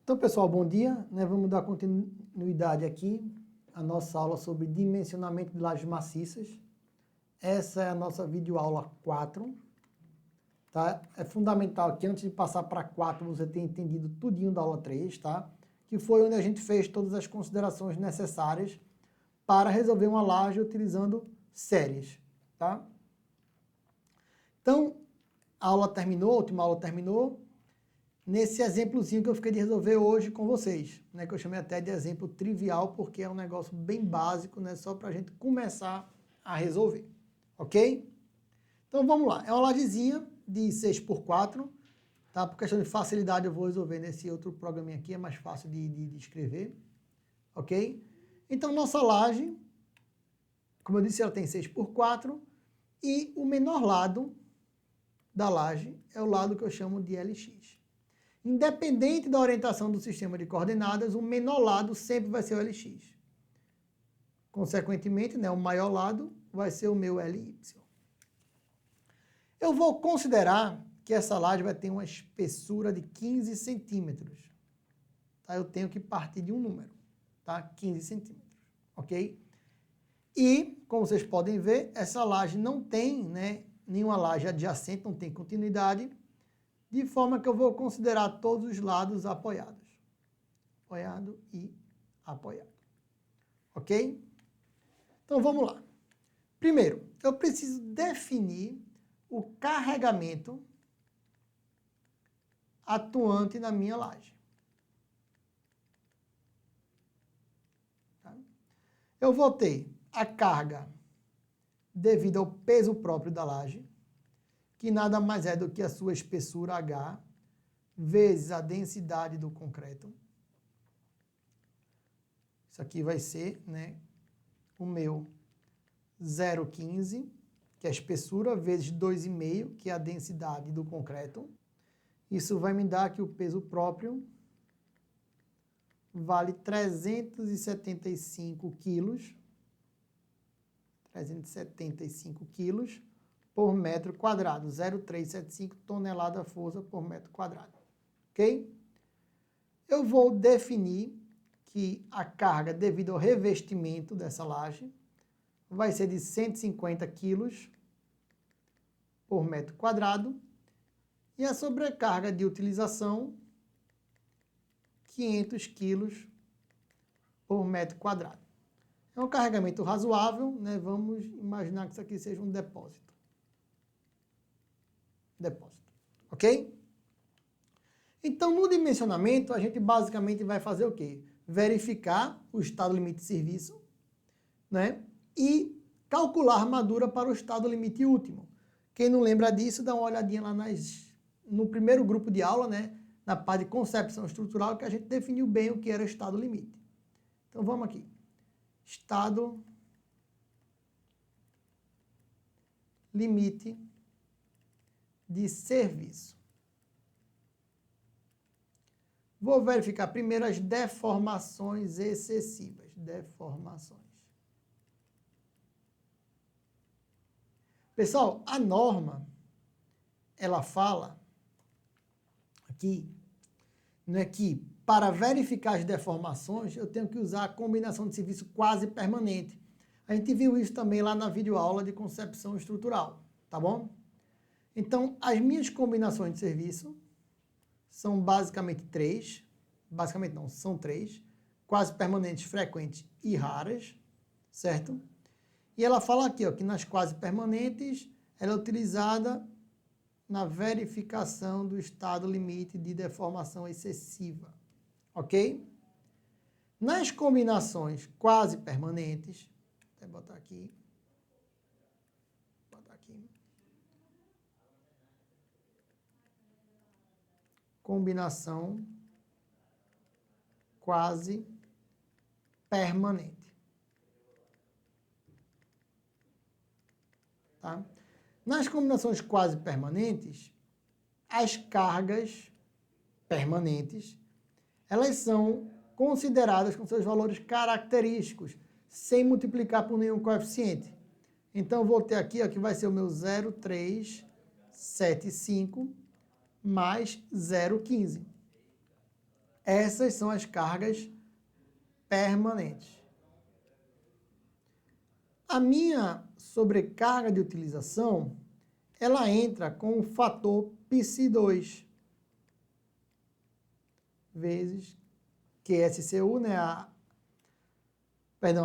Então, pessoal, bom dia. Vamos dar continuidade aqui à nossa aula sobre dimensionamento de lajes maciças. Essa é a nossa videoaula 4. Tá? É fundamental que antes de passar para 4 você tenha entendido tudinho da aula 3, tá? Que foi onde a gente fez todas as considerações necessárias para resolver uma laje utilizando séries. Tá? Então, a aula terminou, a última aula terminou. Nesse exemplozinho que eu fiquei de resolver hoje com vocês, né, que eu chamei até de exemplo trivial, porque é um negócio bem básico, né, só para a gente começar a resolver, ok? Então vamos lá, é uma lajezinha de 6x4, tá? Por questão de facilidade eu vou resolver nesse outro programinha aqui, é mais fácil de escrever, ok? Então nossa laje, como eu disse, ela tem 6x4 e o menor lado da laje é o lado que eu chamo de LX. Independente da orientação do sistema de coordenadas, o menor lado sempre vai ser o LX. Consequentemente, né, o maior lado vai ser o meu LY. Eu vou considerar que essa laje vai ter uma espessura de 15 centímetros. Tá? Eu tenho que partir de um número, tá? 15 centímetros, ok? E, como vocês podem ver, essa laje não tem, né, nenhuma laje adjacente, não tem continuidade, de forma que eu vou considerar todos os lados apoiados. Apoiado e apoiado. Ok? Então, vamos lá. Primeiro, eu preciso definir o carregamento atuante na minha laje. Tá? Eu vou ter a carga devido ao peso próprio da laje, que nada mais é do que a sua espessura H vezes a densidade do concreto. Isso aqui vai ser, né, o meu 0,15, que é a espessura, vezes 2,5, que é a densidade do concreto. Isso vai me dar que o peso próprio vale 375 quilos. 375 quilos por metro quadrado, 0,375 tonelada-força por metro quadrado, ok? Eu vou definir que a carga devido ao revestimento dessa laje vai ser de 150 quilos por metro quadrado e a sobrecarga de utilização 500 quilos por metro quadrado. É um carregamento razoável, né? Vamos imaginar que isso aqui seja um depósito. Ok? Então, no dimensionamento, a gente basicamente vai fazer o quê? Verificar o estado limite de serviço, né? E calcular a armadura para o estado limite último. Quem não lembra disso, dá uma olhadinha lá no primeiro grupo de aula, né? Na parte de concepção estrutural, que a gente definiu bem o que era o estado limite. Então, vamos aqui. Estado limite de serviço. Vou verificar primeiro as deformações excessivas. Deformações. Pessoal, a norma, ela fala aqui, não é que para verificar as deformações eu tenho que usar a combinação de serviço quase permanente. A gente viu isso também lá na videoaula de concepção estrutural, tá bom? Então, as minhas combinações de serviço são basicamente três. Basicamente não, são três. Quase permanentes, frequentes e raras, certo? E ela fala aqui, ó, que nas quase permanentes ela é utilizada na verificação do estado limite de deformação excessiva, ok? Nas combinações quase permanentes, vou botar aqui, combinação quase permanente. Tá? Nas combinações quase permanentes, as cargas permanentes, elas são consideradas com seus valores característicos, sem multiplicar por nenhum coeficiente. Então, eu vou ter aqui, ó, que vai ser o meu 0,375 mais 0,15. Essas são as cargas permanentes. A minha sobrecarga de utilização, ela entra com o fator π2 vezes QSCU, né? A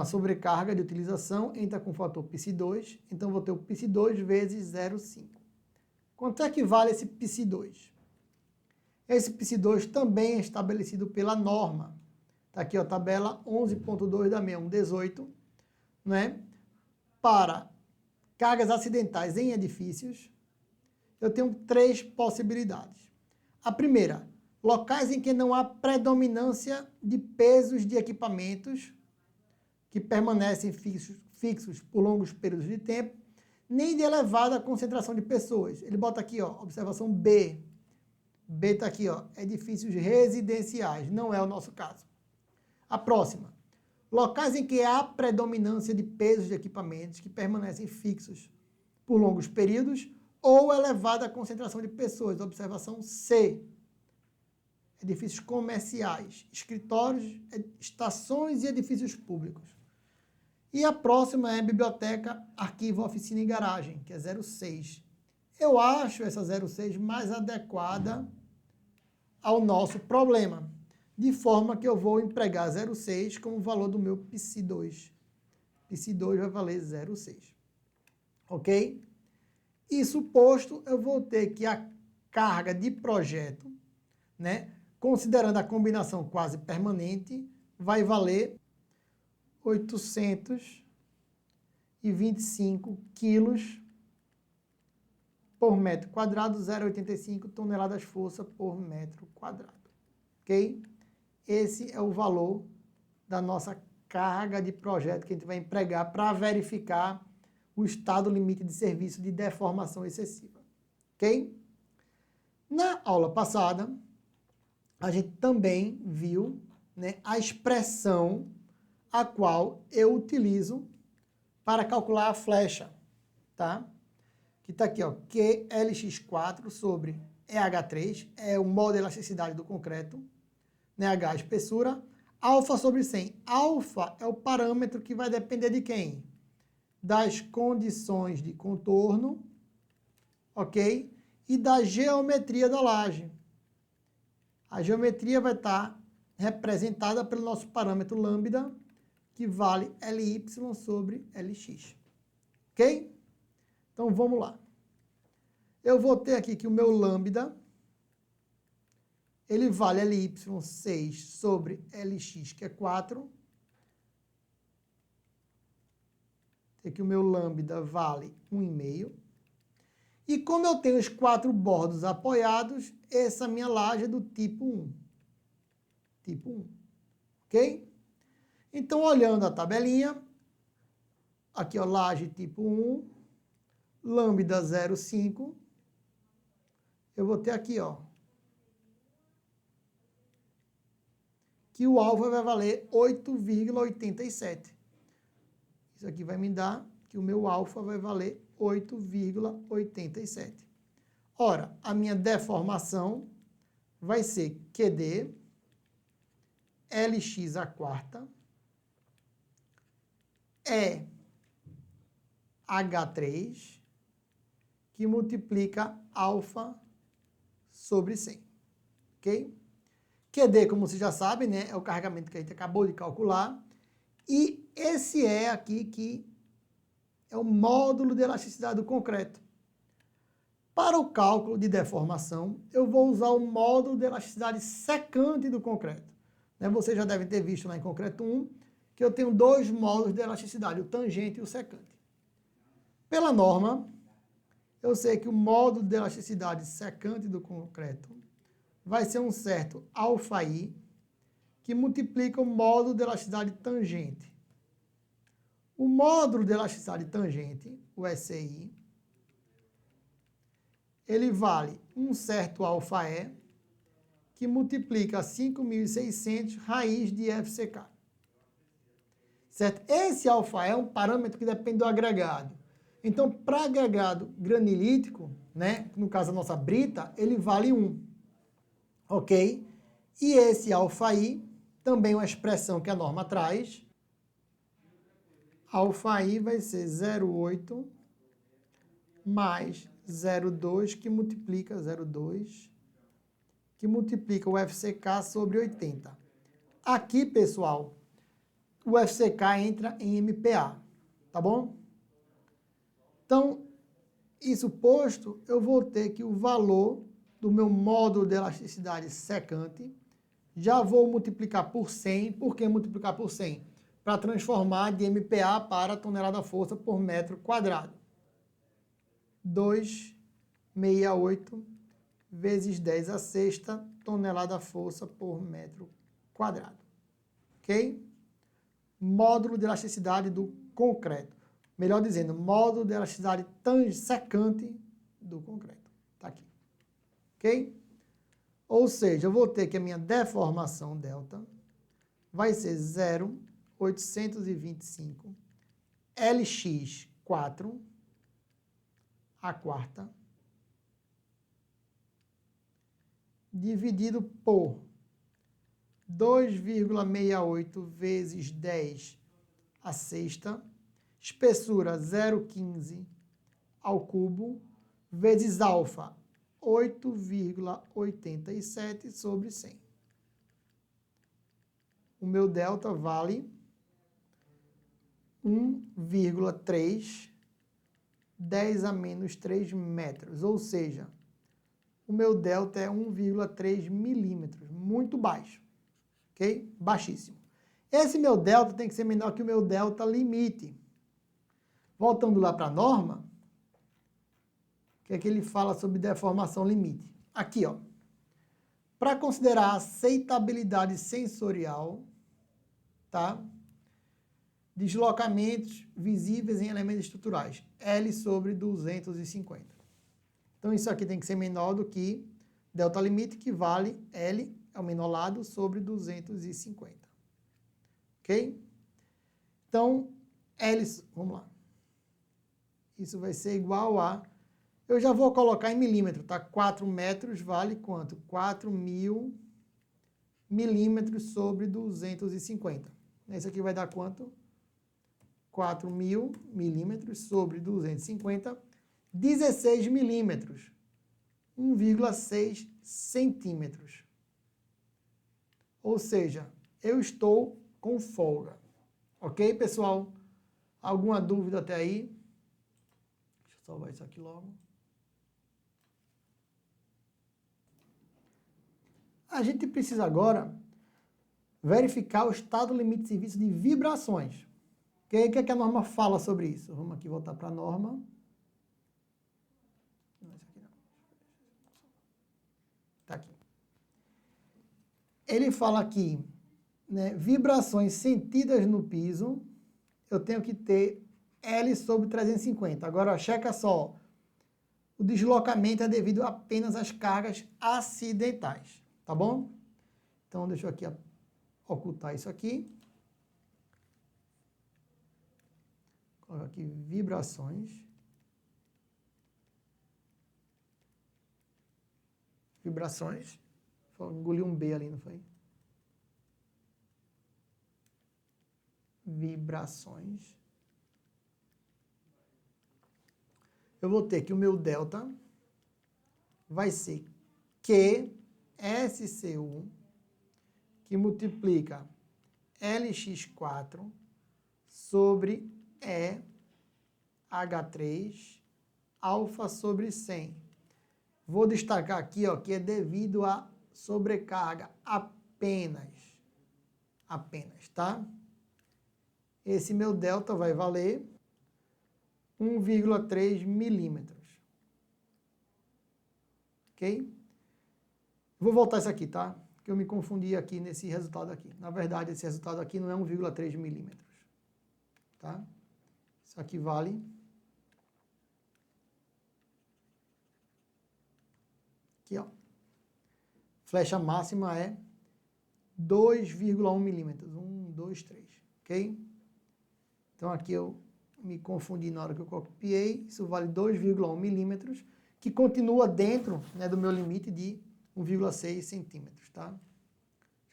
sobrecarga de utilização entra com o fator π2, então vou ter o π2 vezes 0,5. Quanto é que vale esse π2? Esse π2 também é estabelecido pela norma. Está aqui, ó, tabela 11.2 da 6118, né? Para cargas acidentais em edifícios, eu tenho 3 possibilidades. A primeira, locais em que não há predominância de pesos de equipamentos que permanecem fixos por longos períodos de tempo, nem de elevada concentração de pessoas. Ele bota aqui, ó, observação B. B está aqui, ó, edifícios residenciais, não é o nosso caso. A próxima, locais em que há predominância de pesos de equipamentos que permanecem fixos por longos períodos ou elevada concentração de pessoas, observação C. Edifícios comerciais, escritórios, estações e edifícios públicos. E a próxima é biblioteca, arquivo, oficina e garagem, que é 06. Eu acho essa 06 mais adequada ao nosso problema, de forma que eu vou empregar 06 como valor do meu π2. π2 vai valer 0,6. Ok? Isso posto, eu vou ter que a carga de projeto, né, considerando a combinação quase permanente, vai valer 825 quilos por metro quadrado, 0,85 toneladas força por metro quadrado. Ok? Esse é o valor da nossa carga de projeto que a gente vai empregar para verificar o estado limite de serviço de deformação excessiva. Ok? Na aula passada, a gente também viu, né, a expressão a qual eu utilizo para calcular a flecha, tá? Que está aqui, ó, QLX4 sobre EH3, é o modo de elasticidade do concreto, né, H a espessura, alfa sobre 100. Alfa é o parâmetro que vai depender de quem? Das condições de contorno, ok? E da geometria da laje. A geometria vai estar representada pelo nosso parâmetro lambda, que vale Ly sobre Lx. Ok? Então, vamos lá. Eu vou ter aqui que o meu lambda, ele vale Ly 6 sobre Lx, que é 4. Tem que o meu lambda vale 1,5. E como eu tenho os 4 bordos apoiados, essa minha laje é do tipo 1. Tipo 1. Ok? Então, olhando a tabelinha, aqui, ó, laje tipo 1, lambda 0,5, eu vou ter aqui, ó, que o alfa vai valer 8,87. Isso aqui vai me dar que o meu alfa vai valer 8,87. Ora, a minha deformação vai ser QD, Lx a quarta, é H3, que multiplica alfa sobre 100. Ok? QD, como vocês já sabem, né, é o carregamento que a gente acabou de calcular. E esse é aqui que é o módulo de elasticidade do concreto. Para o cálculo de deformação, eu vou usar o módulo de elasticidade secante do concreto. Né, vocês já devem ter visto lá em concreto 1, que eu tenho 2 módulos de elasticidade, o tangente e o secante. Pela norma, eu sei que o módulo de elasticidade secante do concreto vai ser um certo αi, que multiplica o módulo de elasticidade tangente. O módulo de elasticidade tangente, o SI, ele vale um certo αe, que multiplica 5.600 raiz de FCK. Certo? Esse alfa é um parâmetro que depende do agregado. Então, para agregado granilítico, né, no caso a nossa brita, ele vale 1. Ok? E esse αi, também uma expressão que a norma traz, αi vai ser 0,8 mais 0,2 que multiplica 0,2 que multiplica o FCK sobre 80. Aqui, pessoal, o FCK entra em MPa, tá bom? Então, isso posto, eu vou ter que o valor do meu módulo de elasticidade secante, já vou multiplicar por 100. Por que multiplicar por 100? Para transformar de MPa para tonelada-força por metro quadrado. 268 vezes 10 a sexta tonelada-força por metro quadrado. Ok? Módulo de elasticidade do concreto. Melhor dizendo, módulo de elasticidade secante do concreto. Está aqui. Ok? Ou seja, eu vou ter que a minha deformação delta vai ser 0,825 Lx 4 a quarta dividido por 2,68 vezes 10 a sexta, espessura 0,15 ao cubo, vezes alfa 8,87 sobre 100. O meu delta vale 1,3 10 a menos 3 metros, ou seja, o meu delta é 1,3 milímetros, muito baixo, ok? Baixíssimo. Esse meu delta tem que ser menor que o meu delta limite. Voltando lá para a norma, o que é que ele fala sobre deformação limite? Aqui, ó. Para considerar a aceitabilidade sensorial, tá? Deslocamentos visíveis em elementos estruturais, L sobre 250. Então, isso aqui tem que ser menor do que delta limite, que vale L, é o menor lado, sobre 250. Ok? Então, L, vamos lá. Isso vai ser igual a, eu já vou colocar em milímetro, tá? 4 metros vale quanto? 4.000 milímetros sobre 250. Esse aqui vai dar quanto? 4.000 milímetros sobre 250, 16 milímetros, 1,6 centímetros. Ou seja, eu estou com folga. Ok, pessoal? Alguma dúvida até aí? Deixa eu salvar isso aqui logo. A gente precisa agora verificar o estado limite de serviço de vibrações. O que é que a norma fala sobre isso? Vamos aqui voltar para a norma. Está aqui. Ele fala aqui, né, vibrações sentidas no piso, eu tenho que ter L sobre 350. Agora, ó, checa só. O deslocamento é devido apenas às cargas acidentais, tá bom? Então, deixa eu aqui ocultar isso aqui. Colocar aqui vibrações. Vibrações. Engoli um B ali, não foi? Vibrações. Eu vou ter que o meu delta vai ser QSCU, que multiplica LX4 sobre EH3 alfa sobre 100. Vou destacar aqui, ó, que é devido a sobrecarga apenas, tá? Esse meu delta vai valer 1,3 milímetros. Ok? Vou voltar isso aqui, tá? Que eu me confundi aqui nesse resultado aqui. Na verdade, esse resultado aqui não é 1,3 milímetros. Tá? Isso aqui vale... Aqui, ó. Flecha máxima é 2,1 milímetros. 1, 2, 3. Ok? Então, aqui eu me confundi na hora que eu copiei. Isso vale 2,1 milímetros, que continua dentro, né, do meu limite de 1,6 centímetros, tá?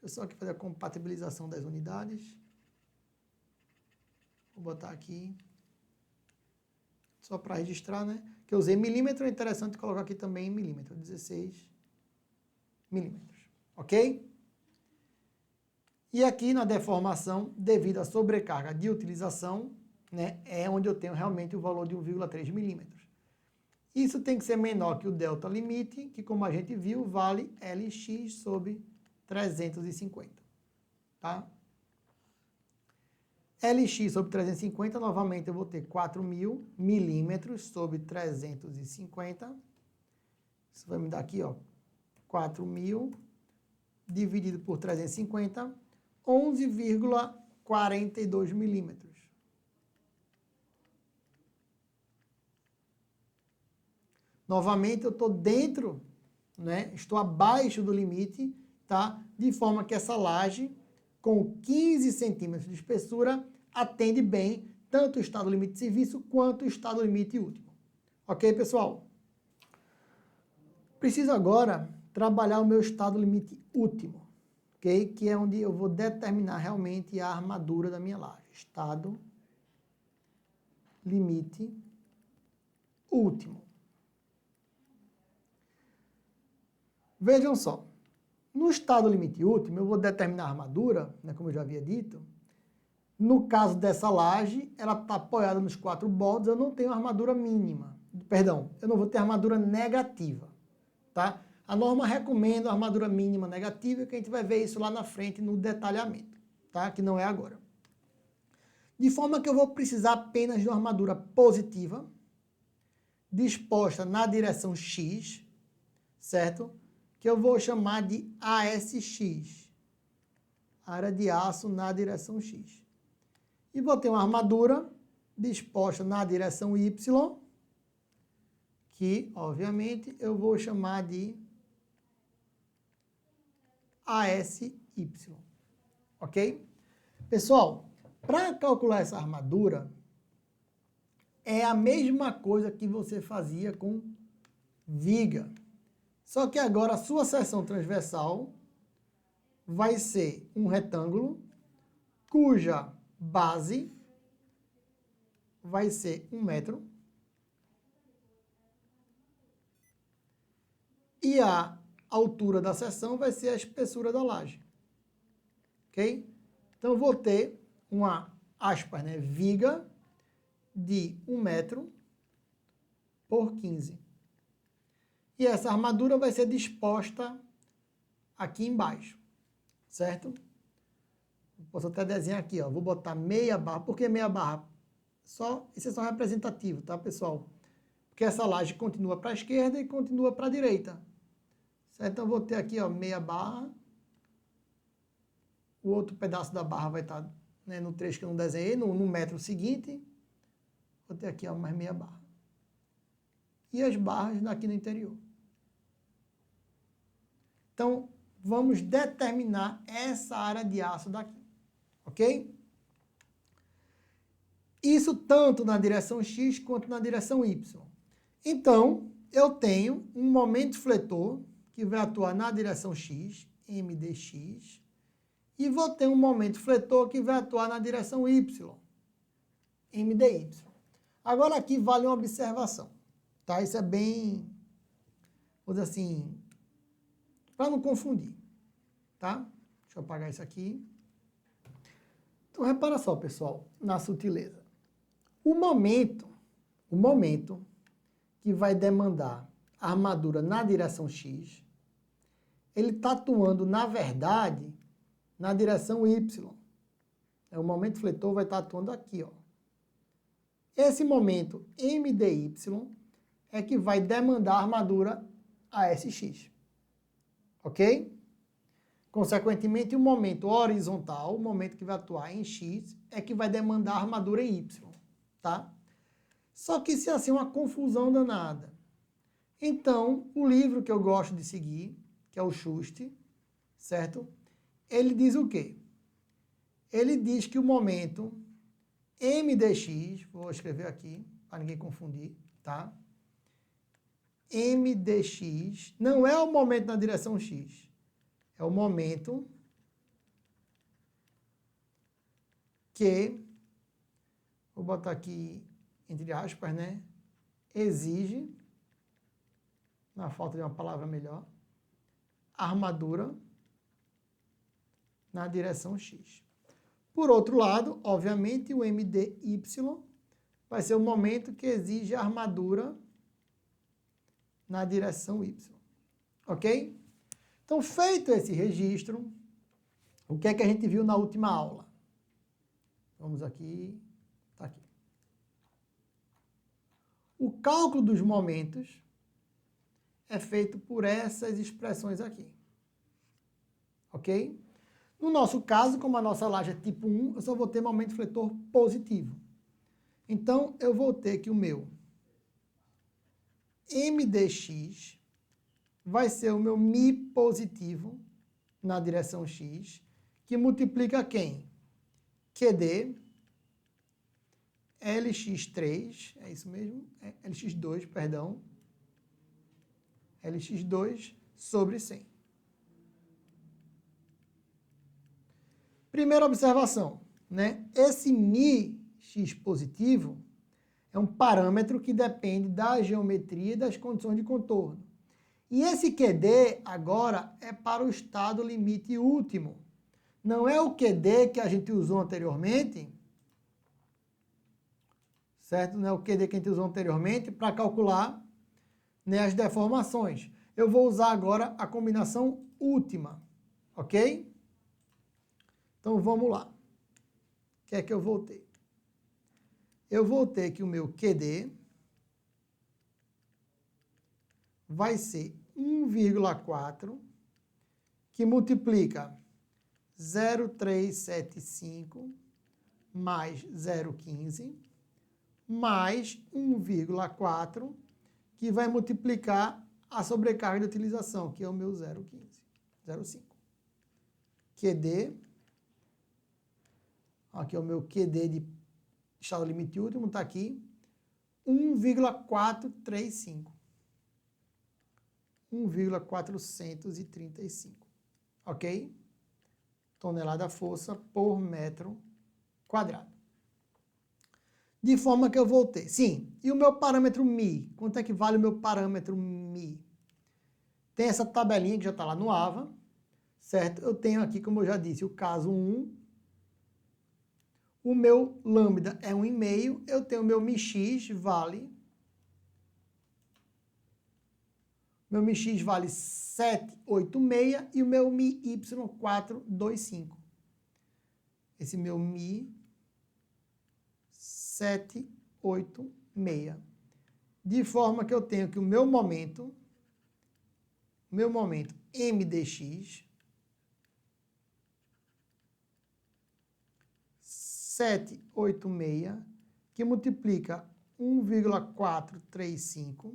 Deixa eu só aqui fazer a compatibilização das unidades. Vou botar aqui. Só para registrar, né? Que eu usei milímetro, é interessante colocar aqui também em milímetro. 16 milímetros. Ok? E aqui na deformação, devido à sobrecarga de utilização, né, é onde eu tenho realmente o valor de 1,3 milímetros. Isso tem que ser menor que o delta limite, que como a gente viu, vale Lx sobre 350. Tá? Lx sobre 350, novamente eu vou ter 4.000 milímetros sobre 350. Isso vai me dar aqui, ó, 4.000 dividido por 350, 11,42 milímetros. Novamente, eu estou dentro, né? Estou abaixo do limite, tá? De forma que essa laje, com 15 centímetros de espessura, atende bem tanto o estado limite de serviço quanto o estado limite último. Ok, pessoal? Preciso agora trabalhar o meu estado limite último, ok? Que é onde eu vou determinar realmente a armadura da minha laje. Estado limite último. Vejam só, no estado limite último, eu vou determinar a armadura, né, como eu já havia dito. No caso dessa laje, ela está apoiada nos 4 bordos, eu não tenho armadura mínima. Perdão, eu não vou ter armadura negativa, tá? A norma recomenda a armadura mínima negativa, que a gente vai ver isso lá na frente no detalhamento, tá? Que não é agora. De forma que eu vou precisar apenas de uma armadura positiva, disposta na direção X, certo? Que eu vou chamar de ASX, área de aço na direção X. E vou ter uma armadura disposta na direção Y, que, obviamente, eu vou chamar de ASY. Ok? Pessoal, para calcular essa armadura, é a mesma coisa que você fazia com viga. Só que agora a sua seção transversal vai ser um retângulo cuja base vai ser 1 metro e a altura da seção vai ser a espessura da laje. Ok? Então, eu vou ter uma, aspas, né, viga de 1 metro por 15. E essa armadura vai ser disposta aqui embaixo, certo? Posso até desenhar aqui, ó. Vou botar meia barra. Por que meia barra? Isso é só representativo, tá, pessoal? Porque essa laje continua para a esquerda e continua para a direita. Certo? Então, eu vou ter aqui, ó, meia barra. O outro pedaço da barra vai estar, né, no trecho que eu não desenhei, no metro seguinte. Vou ter aqui, ó, mais meia barra. E as barras aqui no interior. Então, vamos determinar essa área de aço daqui. Ok? Isso tanto na direção X quanto na direção Y. Então, eu tenho um momento fletor que vai atuar na direção X, MDX, e vou ter um momento fletor que vai atuar na direção Y, MDY. Agora aqui vale uma observação, tá? Isso é bem, vou dizer assim, para não confundir, tá? Deixa eu apagar isso aqui. Então, repara só, pessoal, na sutileza. O momento que vai demandar a armadura na direção X, ele está atuando, na verdade, na direção Y. O momento fletor vai estar atuando aqui, ó. Esse momento MDY é que vai demandar a armadura ASX. Ok? Consequentemente, o momento horizontal, o momento que vai atuar em X, é que vai demandar a armadura em Y. Tá? Só que isso é assim uma confusão danada. Então, o livro que eu gosto de seguir, que é o Schuster, certo? Ele diz o quê? Ele diz que o momento MDX, vou escrever aqui, para ninguém confundir, tá? MDX não é o momento na direção X, é o momento que, vou botar aqui entre aspas, né? Exige, na falta de uma palavra melhor, armadura na direção X. Por outro lado, obviamente, o MDY vai ser o momento que exige armadura na direção Y. Ok? Então, feito esse registro, o que é que a gente viu na última aula? Vamos aqui, tá aqui. O cálculo dos momentos é feito por essas expressões aqui. Ok? No nosso caso, como a nossa laje é tipo 1, eu só vou ter momento fletor positivo. Então, eu vou ter que o meu MDX vai ser o meu Mi positivo na direção X, que multiplica quem? QD, LX3, é isso mesmo? LX2, perdão. LX2 sobre 100. Primeira observação, né? Esse Mi-X positivo é um parâmetro que depende da geometria e das condições de contorno. E esse QD agora é para o estado limite último. Não é o QD que a gente usou anteriormente, certo? Não é o QD que a gente usou anteriormente para calcular, né, as deformações. Eu vou usar agora a combinação última, ok? Então, vamos lá. O que é que eu vou ter? Eu vou ter que o meu QD vai ser 1,4, que multiplica 0,375 mais 0,15, mais 1,4, que vai multiplicar a sobrecarga de utilização, que é o meu 0,5. QD, aqui é o meu QD de estado limite último, está aqui, 1,435. 1,435, ok? Tonelada-força por metro quadrado. De forma que eu vou ter, sim, e o meu parâmetro Mi? Quanto é que vale o meu parâmetro Mi? Tem essa tabelinha que já está lá no AVA, certo? Eu tenho aqui, como eu já disse, o caso 1, o meu lambda é 1,5, eu tenho o meu MX vale... Meu MX vale 786 e o meu MY 425. Esse meu Mi 786. De forma que eu tenho que o meu momento MDX 786, que multiplica 1,435.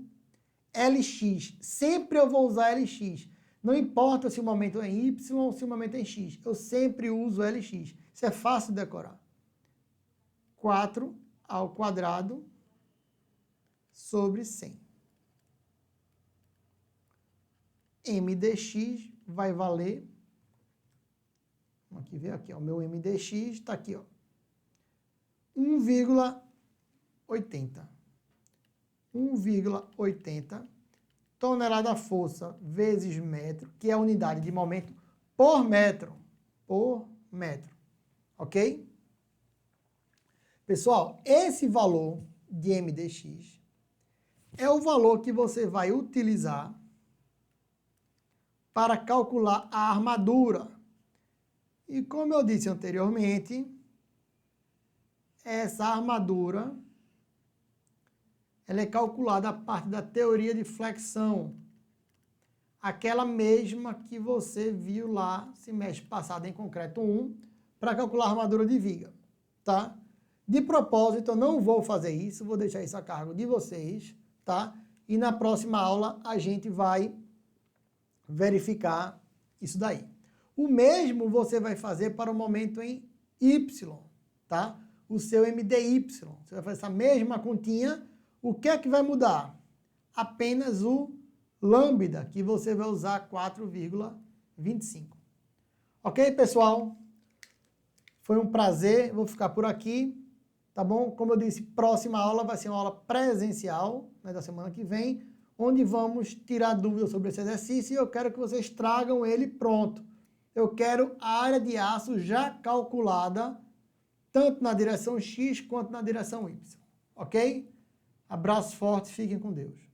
LX, sempre eu vou usar LX. Não importa se o momento é em Y ou se o momento é em X. Eu sempre uso LX. Isso é fácil de decorar. 4 ao quadrado sobre 100. MDX vai valer... Vamos aqui ver aqui, ó, o meu MDX está aqui, ó, 1,80. 1,80 tonelada-força vezes metro, que é a unidade de momento por metro. Por metro. Ok? Pessoal, esse valor de MDX é o valor que você vai utilizar para calcular a armadura. E como eu disse anteriormente, essa armadura ela é calculada a partir da teoria de flexão, aquela mesma que você viu lá semestre passado em concreto 1, para calcular a armadura de viga, tá? De propósito, eu não vou fazer isso, vou deixar isso a cargo de vocês, tá? E na próxima aula a gente vai verificar isso daí. O mesmo você vai fazer para o momento em Y, tá? O seu MDY. Você vai fazer essa mesma continha. O que é que vai mudar? Apenas o lambda, que você vai usar 4,25. Ok, pessoal? Foi um prazer, vou ficar por aqui, tá bom? Como eu disse, próxima aula vai ser uma aula presencial, né, da semana que vem, onde vamos tirar dúvidas sobre esse exercício e eu quero que vocês tragam ele pronto. Eu quero a área de aço já calculada, tanto na direção X quanto na direção Y, ok? Abraço forte, fiquem com Deus.